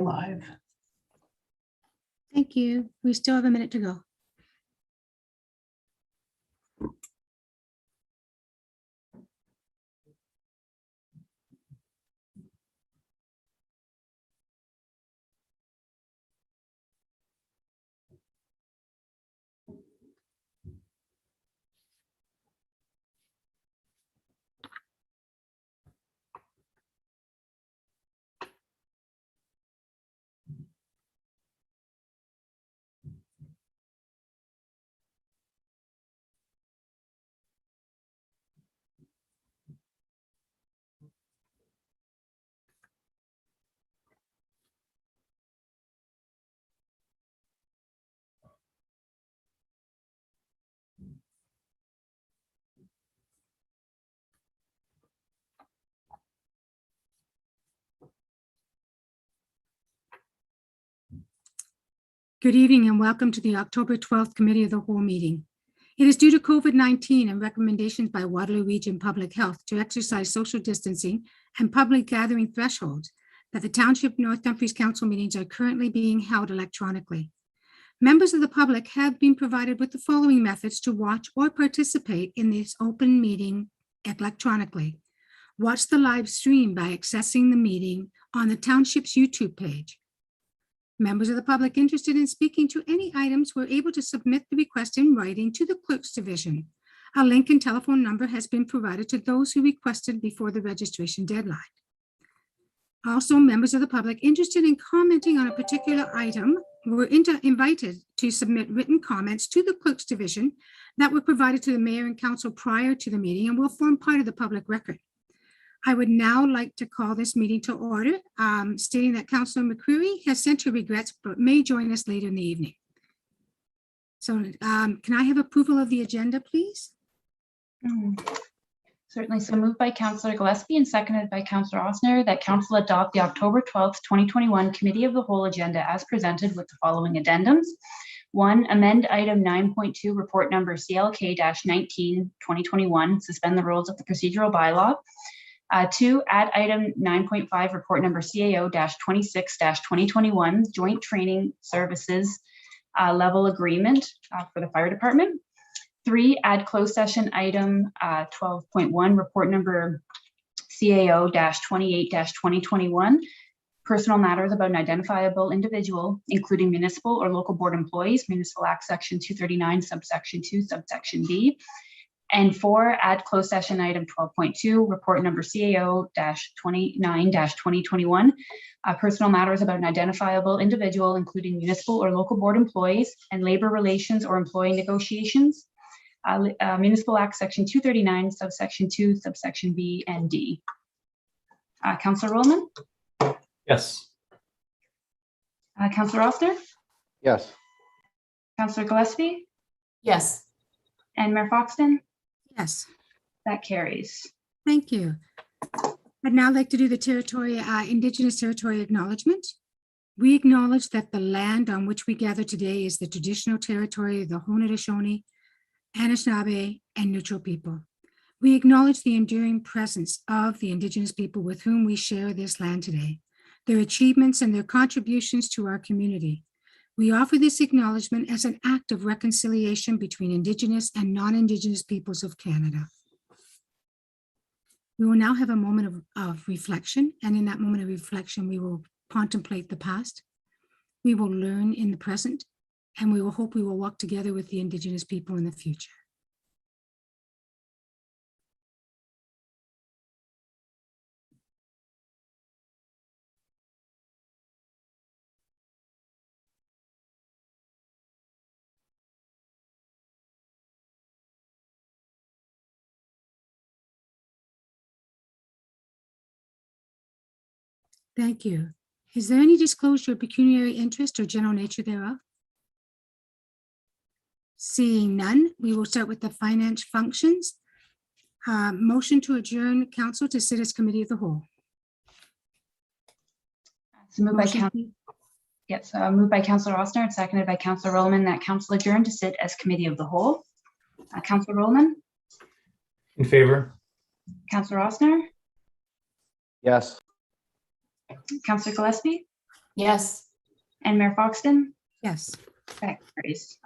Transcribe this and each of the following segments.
live. Thank you. We still have a minute to go. Good evening and welcome to the October 12th Committee of the Whole meeting. It is due to COVID-19 and recommendations by Waterloo Region Public Health to exercise social distancing and public gathering thresholds that the Township North Dumfries Council meetings are currently being held electronically. Members of the public have been provided with the following methods to watch or participate in this open meeting electronically. Watch the live stream by accessing the meeting on the Township's YouTube page. Members of the public interested in speaking to any items were able to submit the request in writing to the Clerk's Division. A link and telephone number has been provided to those who requested before the registration deadline. Also, members of the public interested in commenting on a particular item were invited to submit written comments to the Clerk's Division that were provided to the Mayor and Council prior to the meeting and will form part of the public record. I would now like to call this meeting to order, stating that Councillor McCreary has sent her regrets, but may join us later in the evening. So can I have approval of the agenda, please? Certainly. So moved by Councillor Gillespie and seconded by Councillor Osner that Council adopt the October 12th, 2021 Committee of the Whole agenda as presented with the following addendums. 1, amend item 9.2, report number CLK-19, 2021, suspend the rules of the procedural bylaw. 2, add item 9.5, report number CAO-26-2021, joint training services level agreement for the fire department. 3, add closed session item 12.1, report number CAO-28-2021, personal matters about an identifiable individual, including municipal or local board employees, Municipal Act Section 239, subsection 2, subsection B. And 4, add closed session item 12.2, report number CAO-29-2021, personal matters about an identifiable individual, including municipal or local board employees and labor relations or employee negotiations, Municipal Act Section 239, subsection 2, subsection B and D. Councillor Rollman? Yes. Councillor Oster? Yes. Councillor Gillespie? Yes. And Mayor Foxton? Yes, That carries. thank you. I'd now like to do the Indigenous Territory Acknowledgement. We acknowledge that the land on which we gather today is the traditional territory of the Haudenosaunee, Anishinaabe, and Neutral people. We acknowledge the enduring presence of the Indigenous people with whom we share this land today, their achievements and their contributions to our community. We offer this acknowledgement as an act of reconciliation between Indigenous and non-Indigenous peoples of Canada. We will now have a moment of reflection, and in that moment of reflection, we will contemplate the past. We will learn in the present, and we will hope we will walk together with the Indigenous people in the future. Thank you. Is there any disclosure of pecuniary interest or general nature thereof? Seeing none, we will start with the finance functions. Motion to adjourn council to sit as committee of the whole. So moved by Motion, moved by Councillor Osner and seconded by Councillor Rollman that council adjourn to sit as committee of the whole. Councillor Rollman? In favor? Councillor Osner? Yes. Councillor Gillespie? Yes. And Mayor Foxton? Yes. That carries.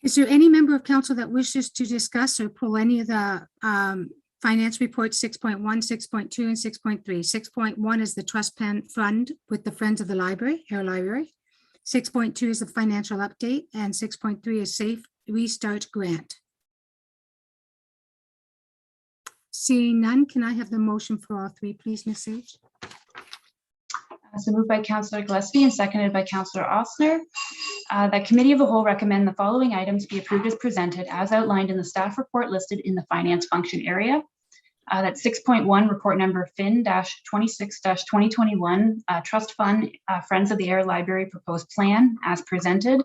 Is there any member of council that wishes to discuss or pull any of the finance reports 6.1, 6.2, and 6.3? 6.1 is the trust fund with the Friends of the Library, Air Library. 6.2 is the financial update, and 6.3 is Safe Restart Grant. Seeing none, can I have the motion for all three, please, Ms. Sage? So moved by Councillor Gillespie and seconded by Councillor Ossner. That Committee of the Whole recommend the following items be approved as presented as outlined in the staff report listed in the finance function area. That's 6.1, report number FIN-26-2021, Trust Fund, Friends of the Air Library proposed plan as presented.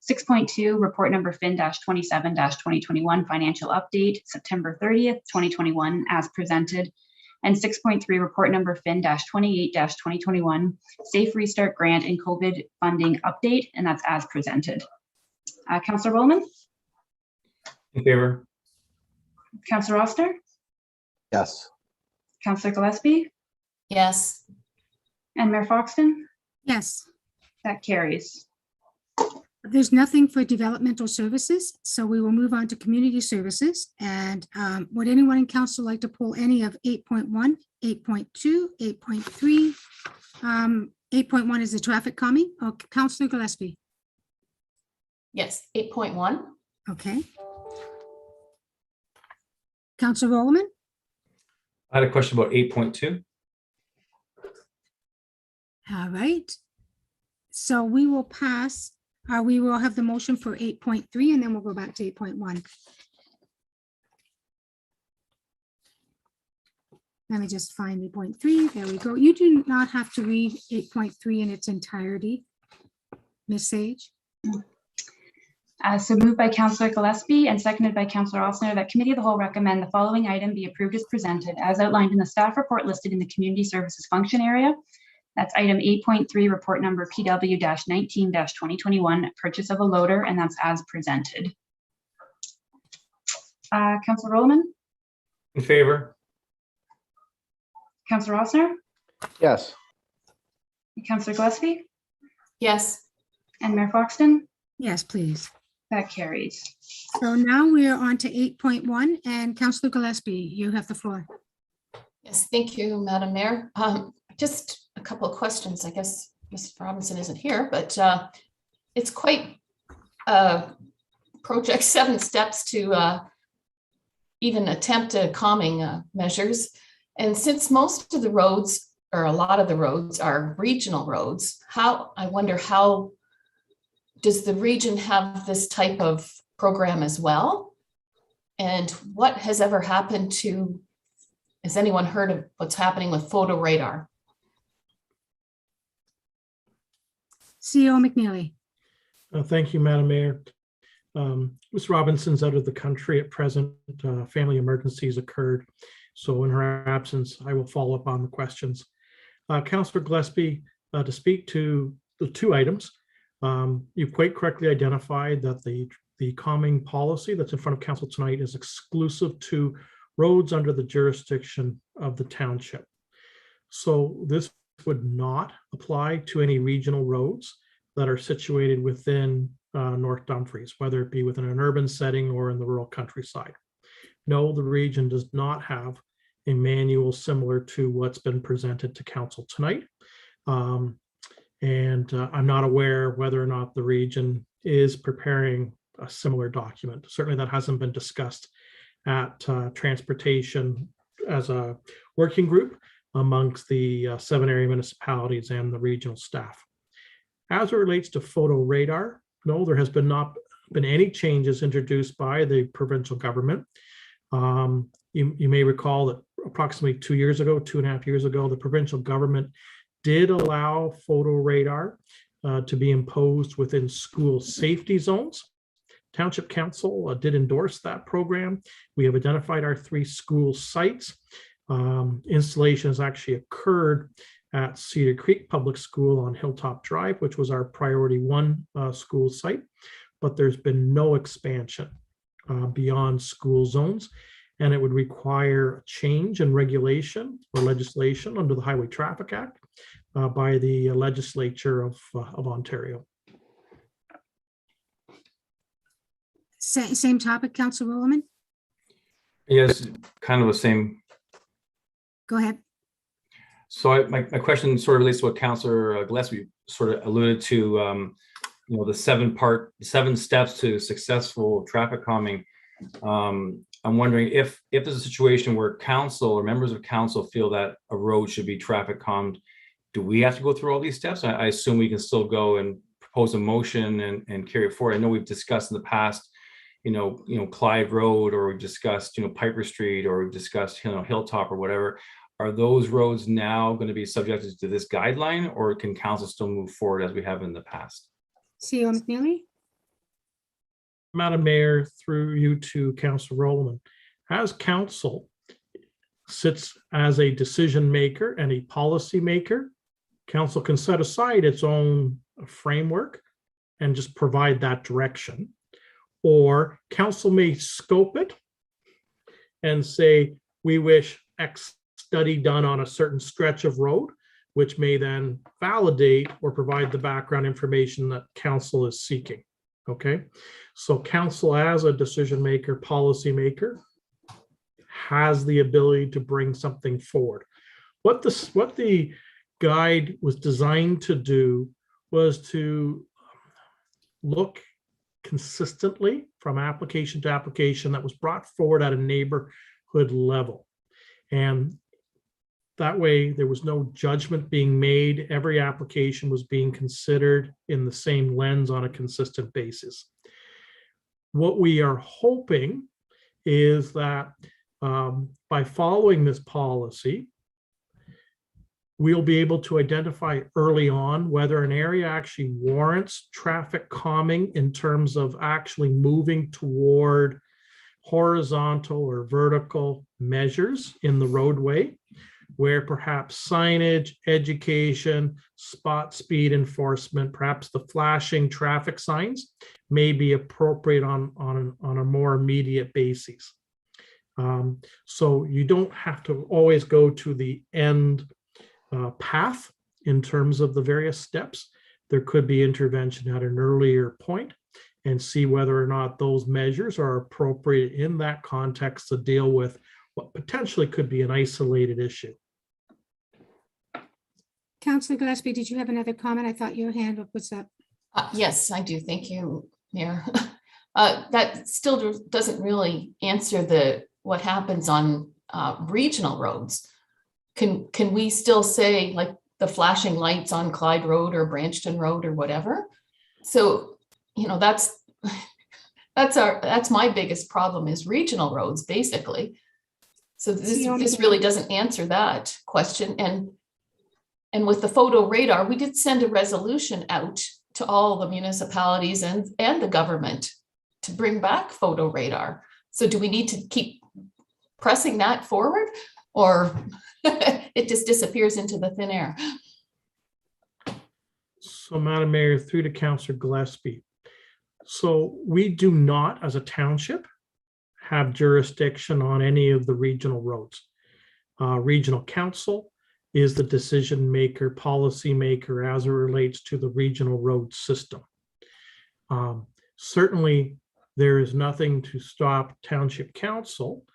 6.2, report number FIN-27-2021, financial update, September 30th, 2021, as presented. And 6.3, report number FIN-28-2021, Safe Restart Grant and COVID funding update, and that's as presented. Councillor Bowman? In favor? Councillor Oster? Yes. Councillor Gillespie? Yes. And Mayor Foxton? Yes. That carries. There's nothing for developmental services, so we will move on to community services. And would anyone in council like to pull any of 8.1, 8.2, 8.3? 8.1 is the traffic calming. Oh, Councillor Gillespie. Yes. 8.1. Okay. Councillor Rowland. I had a question about 8.2. All right. So we will pass, we will have the motion for 8.3 and then we'll go back to 8.1. Let me just find 8.3. There we go. You do not have to read 8.3 in its entirety, Ms. Sage. So moved by Councillor Gillespie and seconded by Councillor Ossner that Committee of the Whole recommend the following item be approved as presented as outlined in the staff report listed in the community services function area. That's item 8.3, report number PW-19-2021, purchase of a loader, and that's as presented. Councillor Rowland? In favor? Councillor Ossner? Yes. Councillor Gillespie? Yes. And Mayor Foxton? Yes, please. That carries. So now we're on to 8.1 and Councillor Gillespie, you have the floor. Yes. Thank you, Madam Mayor. Just a couple of questions. I guess Mrs. Robinson isn't here, but it's quite project 7 steps to even attempt calming measures. And since most of the roads, or a lot of the roads, are regional roads, I wonder how does the region have this type of program as well? And what has ever happened to, has anyone heard of what's happening with photo radar? CEO McNeely. Thank you, Madam Mayor. Ms. Robinson's out of the country at present. Family emergencies occurred. So in her absence, I will follow up on the questions. Councillor Gillespie, to speak to the 2 items, you quite correctly identified that the calming policy that's in front of council tonight is exclusive to roads under the jurisdiction of the township. So this would not apply to any regional roads that are situated within North Dumfries, whether it be within an urban setting or in the rural countryside. No, the region does not have a manual similar to what's been presented to council tonight. And I'm not aware whether or not the region is preparing a similar document. Certainly that hasn't been discussed at transportation as a working group amongst the 7 area municipalities and the regional staff. As it relates to photo radar, no, there has not been any changes introduced by the provincial government. You may recall that approximately 2 years ago, 2.5 years ago, the provincial government did allow photo radar to be imposed within school safety zones. Township Council did endorse that program. We have identified our 3 school sites. Installation has actually occurred at Cedar Creek Public School on Hilltop Drive, which was our priority 1 school site, but there's been no expansion beyond school zones, and it would require a change in regulation or legislation under the Highway Traffic Act by the legislature of Ontario. Same topic, Councillor Williman? Yes, kind of the same. Go ahead. So my question sort of relates to what Councillor Gillespie sort of alluded to, the 7 steps to successful traffic calming. I'm wondering if there's a situation where council or members of council feel that a road should be traffic calmed, do we have to go through all these steps? I assume we can still go and propose a motion and carry it forward. I know we've discussed in the past, Clyde Road, or we've discussed, Piper Street, or we've discussed, Hilltop or whatever. Are those roads now going to be subjected to this guideline, or can council still move forward as we have in the past? CEO McNeely? Madam Mayor, through you to Councillor Rowland, as council sits as a decision maker and a policy maker, council can set aside its own framework and just provide that direction. Or council may scope it and say, we wish X study done on a certain stretch of road, which may then validate or provide the background information that council is seeking. Okay, so council as a decision maker, policy maker, has the ability to bring something forward. What the guide was designed to do was to look consistently from application to application that was brought forward at a neighborhood level. And that way there was no judgment being made. Every application was being considered in the same lens on a consistent basis. What we are hoping is that by following this policy, we'll be able to identify early on whether an area actually warrants traffic calming in terms of actually moving toward horizontal or vertical measures in the roadway, where perhaps signage, education, spot speed enforcement, perhaps the flashing traffic signs may be appropriate on a more immediate basis. So you don't have to always go to the end path in terms of the various steps. There could be intervention at an earlier point and see whether or not those measures are appropriate in that context to deal with what potentially could be an isolated issue. Councillor Gillespie, did you have another comment? I thought your hand was up. Yes, I do. Thank you, Mayor. That still doesn't really answer what happens on regional roads. Can we still say, like, the flashing lights on Clyde Road or Branchton Road or whatever? So, that's my biggest problem is regional roads, basically. So this really doesn't answer that question. And with the photo radar, we did send a resolution out to all the municipalities and the government to bring back photo radar. So do we need to keep pressing that forward, or it just disappears into the thin air? So, Madam Mayor, through to Councillor Gillespie. So we do not, as a township, have jurisdiction on any of the regional roads. Regional council is the decision maker, policy maker as it relates to the regional road system. Certainly, there is nothing to stop township council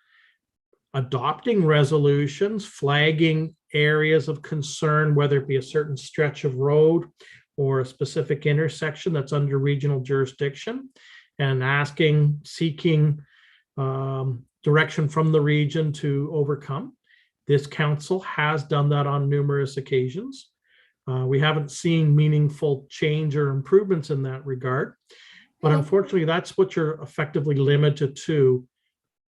adopting resolutions, flagging areas of concern, whether it be a certain stretch of road or a specific intersection that's under regional jurisdiction, and seeking direction from the region to overcome. This council has done that on numerous occasions. We haven't seen meaningful change or improvements in that regard, but unfortunately, that's what you're effectively limited to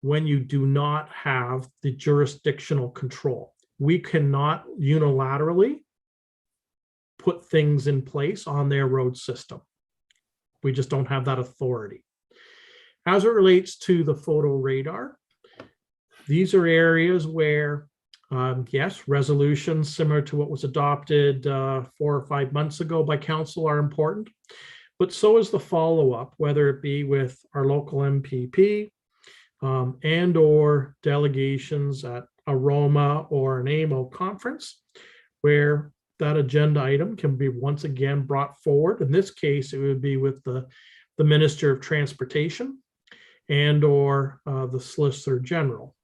when you do not have the jurisdictional control. We cannot unilaterally put things in place on their road system. We just don't have that authority. As it relates to the photo radar, these are areas where, yes, resolutions similar to what was adopted 4 or 5 months ago by council are important, but so is the follow-up, whether it be with our local MPP and or delegations at Aroma or an AMO conference, where that agenda item can be once again brought forward. In this case, it would be with the Minister of Transportation and or the Solicitor General,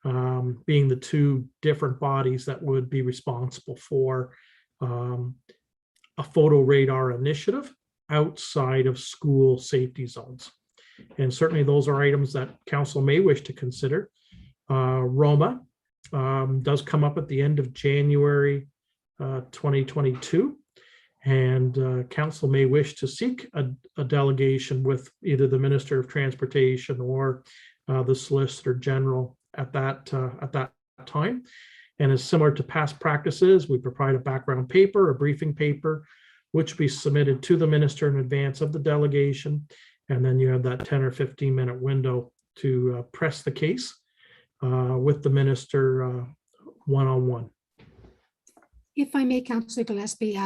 being the two different bodies that would be responsible for a photo radar initiative outside of school safety zones. And certainly those are items that council may wish to consider. Roma does come up at the end of January 2022. And council may wish to seek a delegation with either the Minister of Transportation or the Solicitor General at that time. And as similar to past practices, we provide a background paper, a briefing paper, which will be submitted to the minister in advance of the delegation. And then you have that 10 or 15-minute window to press the case with the minister one-on-one. If I may, Councillor Gillespie,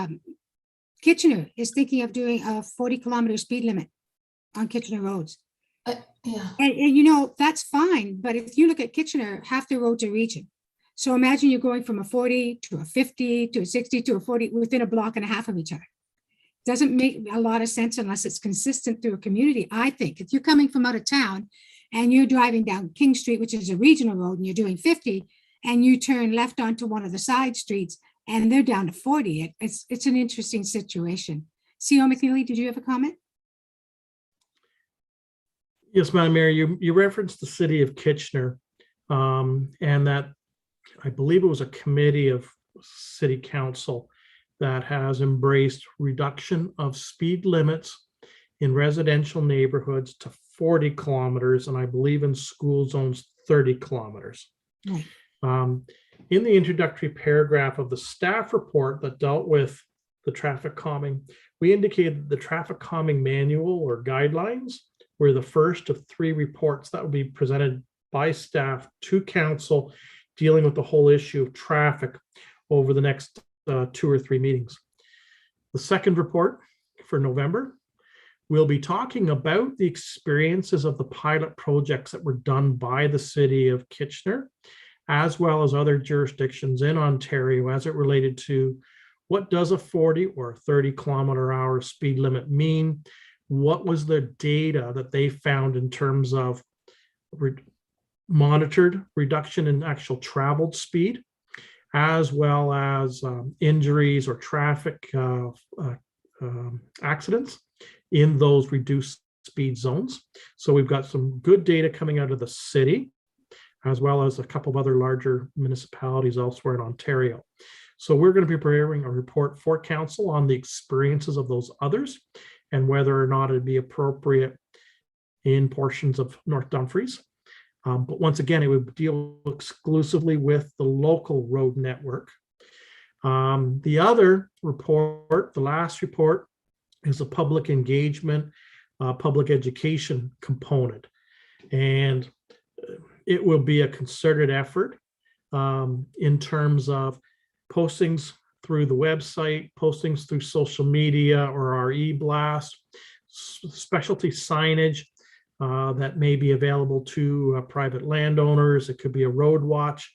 Kitchener is thinking of doing a 40-kilometer speed limit on Kitchener roads. Yeah. And you know, that's fine, but if you look at Kitchener, half the roads are region. So imagine you're going from a 40 to a 50 to a 60 to a 40 within a block and a half of each other. Doesn't make a lot of sense unless it's consistent through a community. I think if you're coming from out of town and you're driving down King Street, which is a regional road, and you're doing 50, and you turn left onto one of the side streets and they're down to 40, it's an interesting situation. C.O. McNeely, did you have a comment? Yes, Madam Mayor, you referenced the city of Kitchener, and that I believe it was a committee of city council that has embraced reduction of speed limits in residential neighborhoods to 40 kilometers, and I believe in school zones 30 kilometers. Right. In the introductory paragraph of the staff report that dealt with the traffic calming, we indicated the traffic calming manual or guidelines were the first of 3 reports that would be presented by staff to council dealing with the whole issue of traffic over the next 2 or 3 meetings. The second report for November, we'll be talking about the experiences of the pilot projects that were done by the city of Kitchener, as well as other jurisdictions in Ontario as it related to what does a 40 or 30 kilometer hour speed limit mean? What was the data that they found in terms of monitored reduction in actual traveled speed, as well as injuries or traffic accidents in those reduced speed zones. So we've got some good data coming out of the city, as well as a couple of other larger municipalities elsewhere in Ontario. So we're going to be preparing a report for council on the experiences of those others and whether or not it'd be appropriate in portions of North Dumfries. But once again, it would deal exclusively with the local road network. The other report, the last report, is a public engagement, public education component. And it will be a concerted effort in terms of postings through the website, postings through social media or our e-blast, specialty signage that may be available to private landowners. It could be a road watch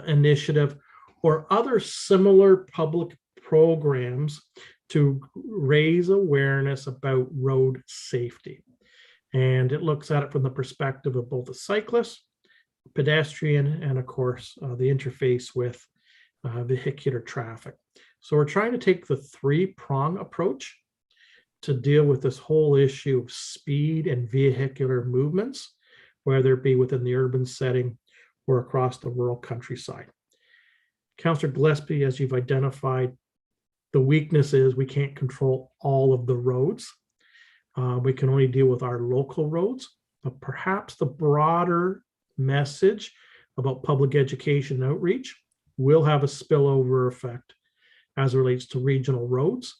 initiative or other similar public programs to raise awareness about road safety. And it looks at it from the perspective of both a cyclist, pedestrian, and of course, the interface with vehicular traffic. So we're trying to take the 3-prong approach to deal with this whole issue of speed and vehicular movements, whether it be within the urban setting or across the rural countryside. Councillor Gillespie, as you've identified, the weakness is we can't control all of the roads. We can only deal with our local roads, but perhaps the broader message about public education outreach will have a spillover effect as it relates to regional roads.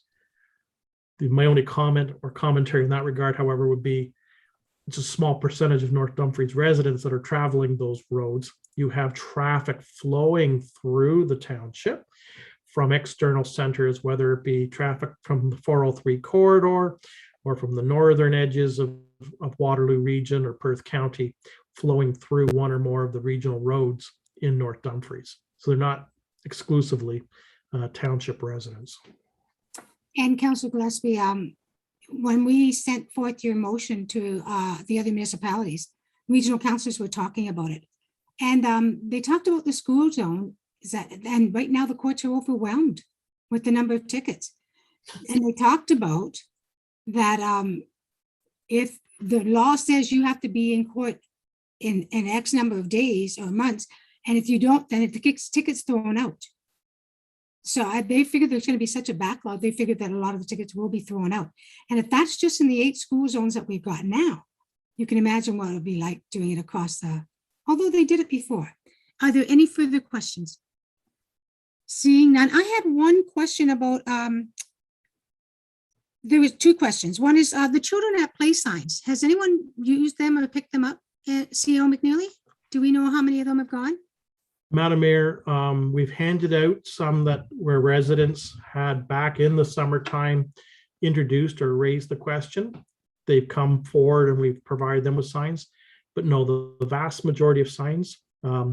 My only comment or commentary in that regard, however, would be it's a small percentage of North Dumfries residents that are traveling those roads. You have traffic flowing through the township from external centers, whether it be traffic from the 403 corridor or from the northern edges of Waterloo region or Perth County, flowing through one or more of the regional roads in North Dumfries. So they're not exclusively township residents. And Councillor Gillespie, when we sent forth your motion to the other municipalities, regional councillors were talking about it. And they talked about the school zone, and right now the courts are overwhelmed with the number of tickets. And they talked about that if the law says you have to be in court in X number of days or months, and if you don't, then the ticket's thrown out. So they figured there's going to be such a backlog. They figured that a lot of the tickets will be thrown out. And if that's just in the 8 school zones that we've got now, you can imagine what it would be like doing it across although they did it before. Are there any further questions? Seeing none, I had one question about, there was 2 questions. One is the children at play signs. Has anyone used them or picked them up at CO McNeely? Do we know how many of them have gone? Madam Mayor, we've handed out some that where residents had back in the summertime introduced or raised the question. They've come forward and we've provided them with signs, but no, the vast majority of signs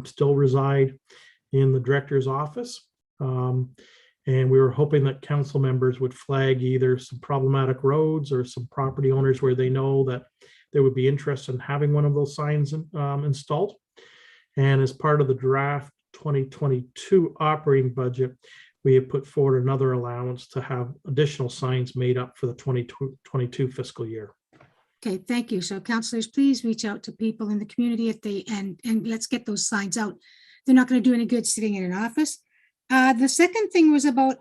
still reside in the director's office. And we were hoping that council members would flag either some problematic roads or some property owners where they know that they would be interested in having one of those signs installed. And as part of the draft 2022 operating budget, we have put forward another allowance to have additional signs made up for the 2022 fiscal year. Okay, thank you. So councillors, please reach out to people in the community if they, and let's get those signs out. They're not going to do any good sitting in an office. The second thing was about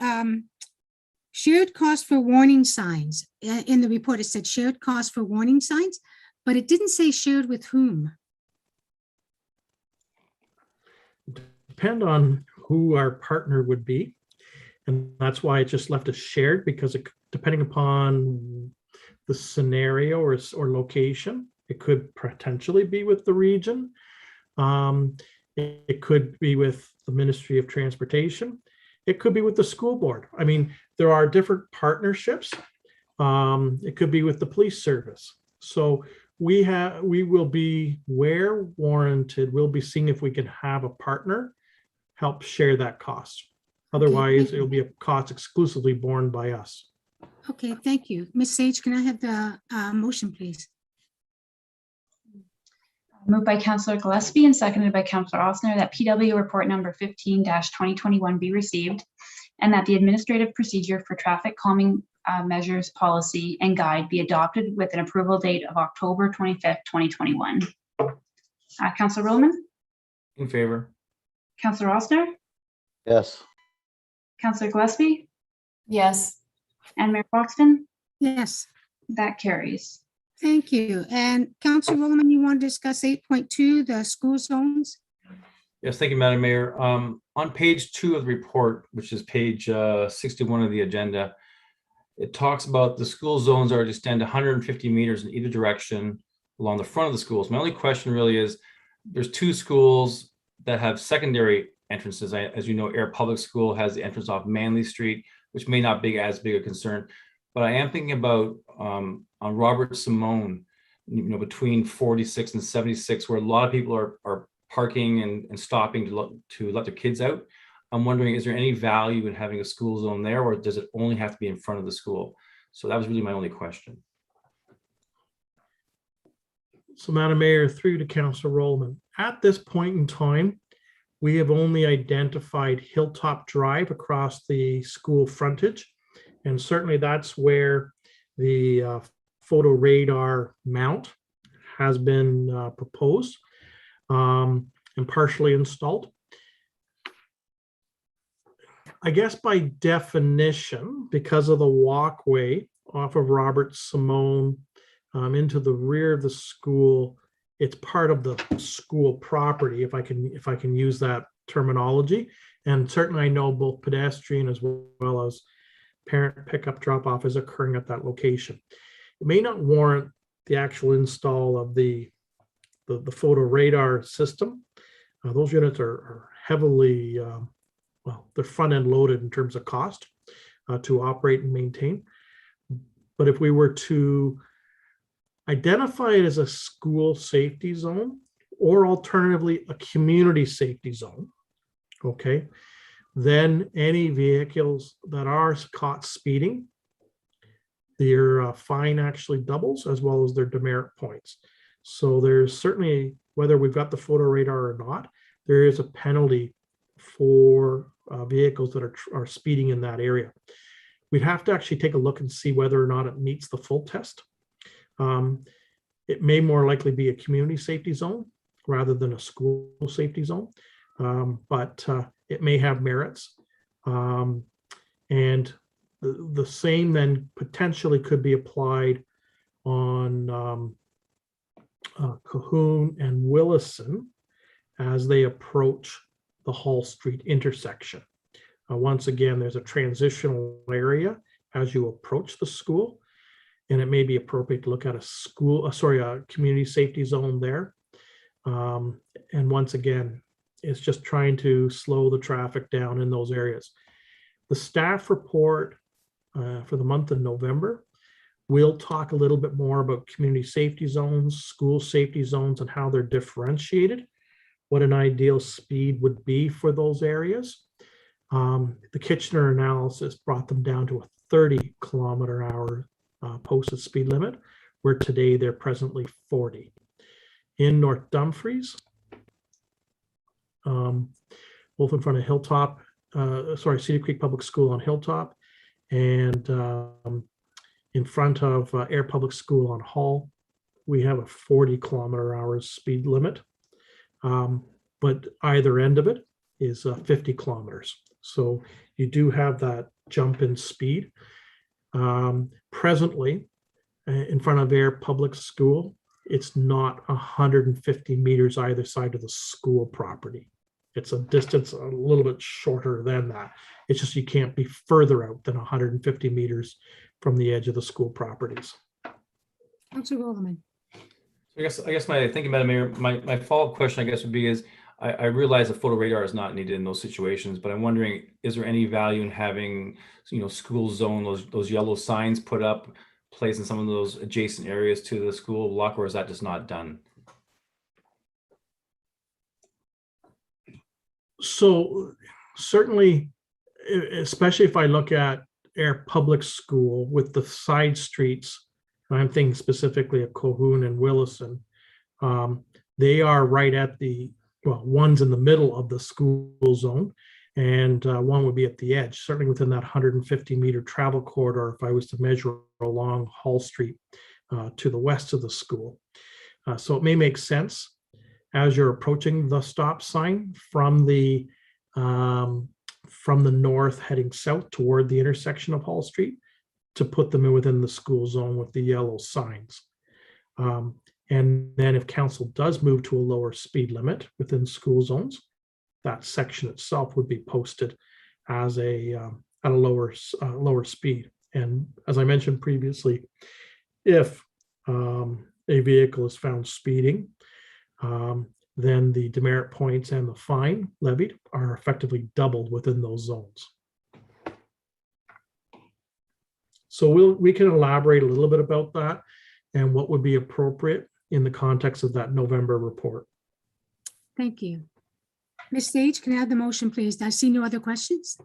shared cost for warning signs. In the report, it said shared cost for warning signs, but it didn't say shared with whom. Depend on who our partner would be. And that's why it just left us shared, because depending upon the scenario or location, it could potentially be with the region. It could be with the Ministry of Transportation. It could be with the school board. I mean, there are different partnerships. It could be with the police service. So we will be, where warranted, we'll be seeing if we can have a partner help share that cost. Otherwise, it'll be a cost exclusively borne by us. Okay, thank you. Ms. Sage, can I have the motion, please? Moved by Councillor Gillespie and seconded by Councillor Ossner that PW report number 15-2021 be received, and that the administrative procedure for traffic calming measures policy and guide be adopted with an approval date of October 25th, 2021. Councillor Roman? In favor. Councillor Ossner? Yes. Councillor Gillespie? Yes. And Mayor Foxton? Yes, That carries. thank you. And Councillor Roman, you want to discuss 8.2, the school zones? Yes, thank you, Madam Mayor. On page 2 of the report, which is page 61 of the agenda, it talks about the school zones are to extend 150 meters in either direction along the front of the schools. My only question really is, there's 2 schools that have secondary entrances. As you know, Air Public School has the entrance off Manley Street, which may not be as big a concern. But I am thinking about on Robert Simone, between 46 and 76, where a lot of people are parking and stopping to let their kids out. I'm wondering, is there any value in having a school zone there, or does it only have to be in front of the school? So that was really my only question. So, Madam Mayor, through to Councillor Rollman, at this point in time, we have only identified Hilltop Drive across the school frontage. And certainly that's where the photo radar mount has been proposed and partially installed. I guess by definition, because of the walkway off of Robert Simone into the rear of the school, it's part of the school property, if I can use that terminology. And certainly I know both pedestrian as well as parent pickup drop off is occurring at that location. It may not warrant the actual install of the photo radar system. Those units are heavily, well, they're front end loaded in terms of cost to operate and maintain. But if we were to identify it as a school safety zone, or alternatively a community safety zone, okay, Then any vehicles that are caught speeding, their fine actually doubles as well as their demerit points. So there's certainly, whether we've got the photo radar or not, there is a penalty for vehicles that are speeding in that area. We'd have to actually take a look and see whether or not it meets the full test. It may more likely be a community safety zone rather than a school safety zone, but it may have merits. And the same then potentially could be applied on Cahoon and Willison as they approach the Hall Street intersection. Once again, there's a transitional area as you approach the school, and it may be appropriate to look at a community safety zone there. And once again, it's just trying to slow the traffic down in those areas. The staff report for the month of November, we'll talk a little bit more about community safety zones, school safety zones, and how they're differentiated, what an ideal speed would be for those areas. The Kitchener analysis brought them down to a 30-kilometer-hour posted speed limit, where today they're presently 40. In North Dumfries, both in front of Hilltop, Cedar Creek Public School on Hilltop, and in front of Air Public School on Hall, we have a 40-kilometer-hour speed limit, but either end of it is 50 kilometers. So you do have that jump in speed. Presently, in front of Air Public School, it's not 150 meters either side of the school property. It's a distance a little bit shorter than that. It's just you can't be further out than 150 meters from the edge of the school properties. Councilor Goldman. I guess my thinking about it, Mayor, my follow-up question, I guess, would be is I realize a photo radar is not needed in those situations, but I'm wondering, is there any value in having, school zone, those yellow signs put up, placed in some of those adjacent areas to the school block, or is that just not done? So certainly, especially if I look at Air Public School with the side streets, I'm thinking specifically of Cahoon and Willison, they are right at one's in the middle of the school zone, and one would be at the edge, certainly within that 150-meter travel corridor if I was to measure along Hall Street to the west of the school. So it may make sense as you're approaching the stop sign from the north heading south toward the intersection of Hall Street to put them within the school zone with the yellow signs. And then if council does move to a lower speed limit within school zones, that section itself would be posted as at a lower speed. And as I mentioned previously, if a vehicle is found speeding, then the demerit points and the fine levied are effectively doubled within those zones. So we can elaborate a little bit about that and what would be appropriate in the context of that November report. Thank you. Ms. Sage, can I have the motion, please? I see no other questions.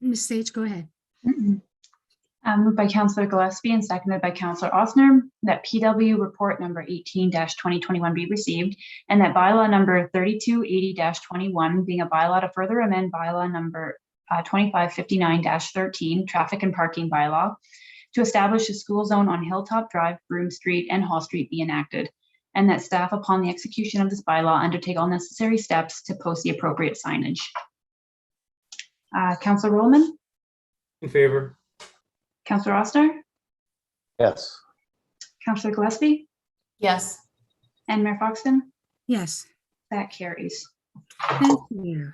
Ms. Sage, go ahead. Moved by Councillor Gillespie and seconded by Councillor Osner that PW report number 18-2021 be received, and that bylaw number 3280-21, being a bylaw to further amend bylaw number 2559-13, traffic and parking bylaw, to establish a school zone on Hilltop Drive, Broome Street, and Hall Street be enacted, and that staff, upon the execution of this bylaw, undertake all necessary steps to post the appropriate signage. Councillor Rollman? In favor. Councillor Oster? Yes. Councillor Gillespie? Yes. And Mayor Foxton? Yes, That carries. thank you.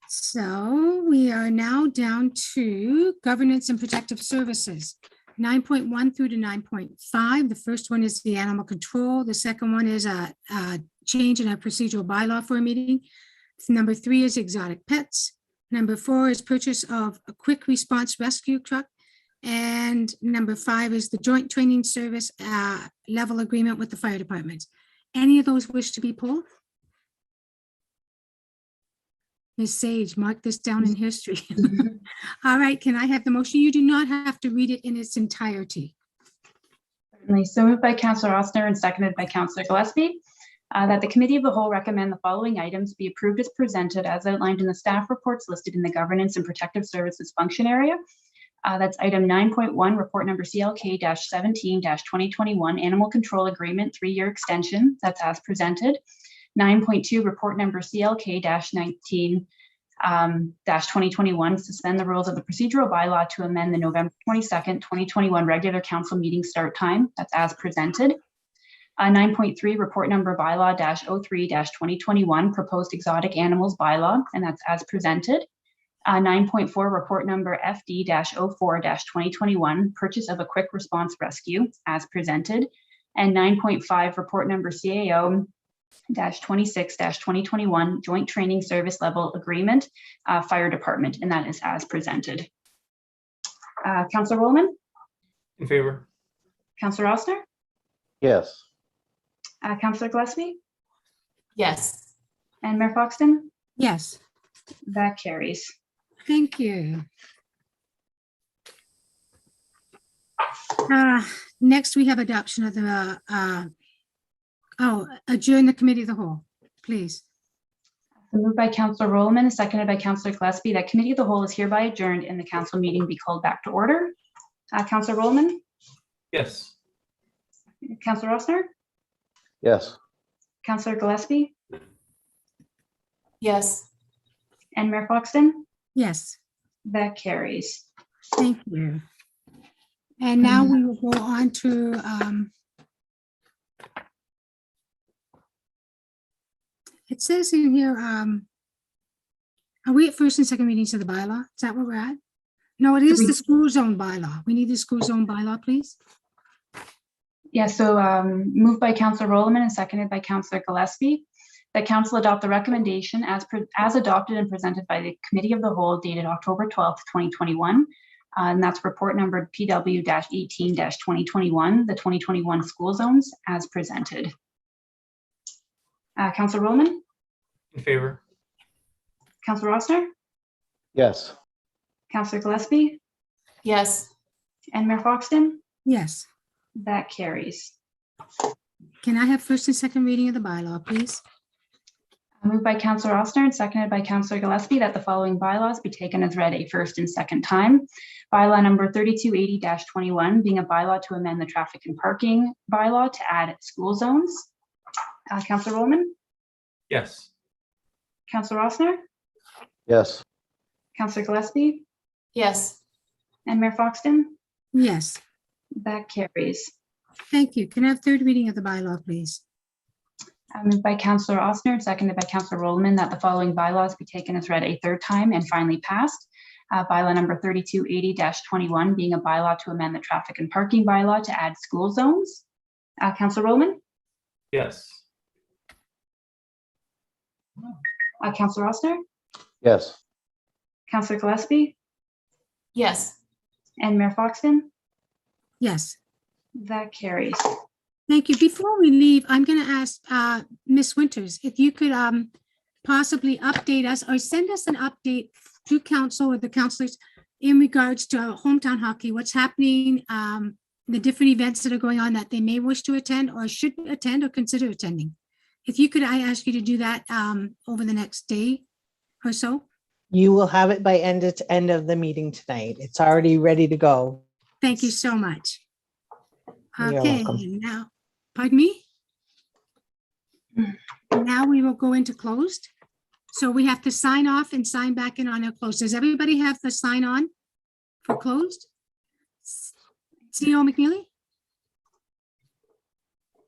So we are now down to governance and protective services, 9.1 through to 9.5. The first one is the animal control. The second one is a change in a procedural bylaw for a meeting. Number 3 is exotic pets. Number 4 is purchase of a quick response rescue truck. And number 5 is the joint training service level agreement with the fire department. Any of those wish to be pulled? Ms. Sage, mark this down in history. All right, can I have the motion? You do not have to read it in its entirety. Certainly. So moved by Councillor Ossner and seconded by Councillor Gillespie, that the Committee of the Whole recommend the following items be approved as presented as outlined in the staff reports listed in the Governance and Protective Services function area. That's item 9.1, report number CLK-17-2021, Animal Control Agreement 3-year extension. That's as presented. 9.2, report number CLK-19-2021, suspend the rules of the procedural bylaw to amend the November 22nd, 2021 regular council meeting start time. That's as presented. 9.3, report number bylaw-03-2021, proposed exotic animals bylaw, and that's as presented. 9.4, report number FD-04-2021, purchase of a quick response rescue, as presented. And 9.5, report number CAO-26-2021, joint training service level agreement, fire department, and that is as presented. Councillor Rollman? In favor? Councillor Ossner? Yes. Councillor Gillespie? Yes. And Mayor Foxton? Yes, That carries. thank you. Next, we have adoption of the, adjourn the committee of the whole, please. Moved by Councillor Rollman and seconded by Councillor Gillespie that Committee of the Whole is hereby adjourned and the council meeting be called back to order. Councillor Rollman? Yes. Councillor Ossner? Yes. Councillor Gillespie? Yes. And Mayor Foxton? Yes, That carries. thank you. And now we will go on to, it says in here, are we at first and second readings of the bylaw? Is that where we're at? No, it is the school zone bylaw. We need the school zone bylaw, please. Yeah, so moved by Councillor Rollman and seconded by Councillor Gillespie that council adopt the recommendation as adopted and presented by the Committee of the Whole dated October 12th, 2021. And that's report number PW-18-2021, the 2021 school zones as presented. Councillor Rollman? In favor? Councillor Ossner? Yes. Councillor Gillespie? Yes. And Mayor Foxton? Yes. That carries. Can I have first and second reading of the bylaw, please? Moved by Councillor Ossner and seconded by Councillor Gillespie that the following bylaws be taken as read a first and second time. Bylaw number 3280-21 being a bylaw to amend the traffic and parking bylaw to add school zones. Councillor Rollman? Yes. Councillor Ossner? Yes. Councillor Gillespie? Yes. And Mayor Foxton? Yes, That carries. thank you. Can I have third reading of the bylaw, please? Moved by Councillor Ossner and seconded by Councillor Rollman that the following bylaws be taken as read a third time and finally passed. Bylaw number 3280-21 being a bylaw to amend the traffic and parking bylaw to add school zones. Councillor Rollman? Yes. Councillor Ossner? Yes. Councillor Gillespie? Yes. And Mayor Foxton? Yes, That carries. thank you. Before we leave, I'm going to ask Ms. Winters, if you could possibly update us or send us an update to council or the councilors in regards to hometown hockey, what's happening, the different events that are going on that they may wish to attend or should attend or consider attending. If you could, I ask you to do that over the next day or so. You will have it by end of the meeting tonight. It's already ready to go. Thank you so much. You're Okay, welcome. and now, pardon me? Now we will go into closed. So we have to sign off and sign back in on our closed. Does everybody have the sign on for closed? CEO McNeely?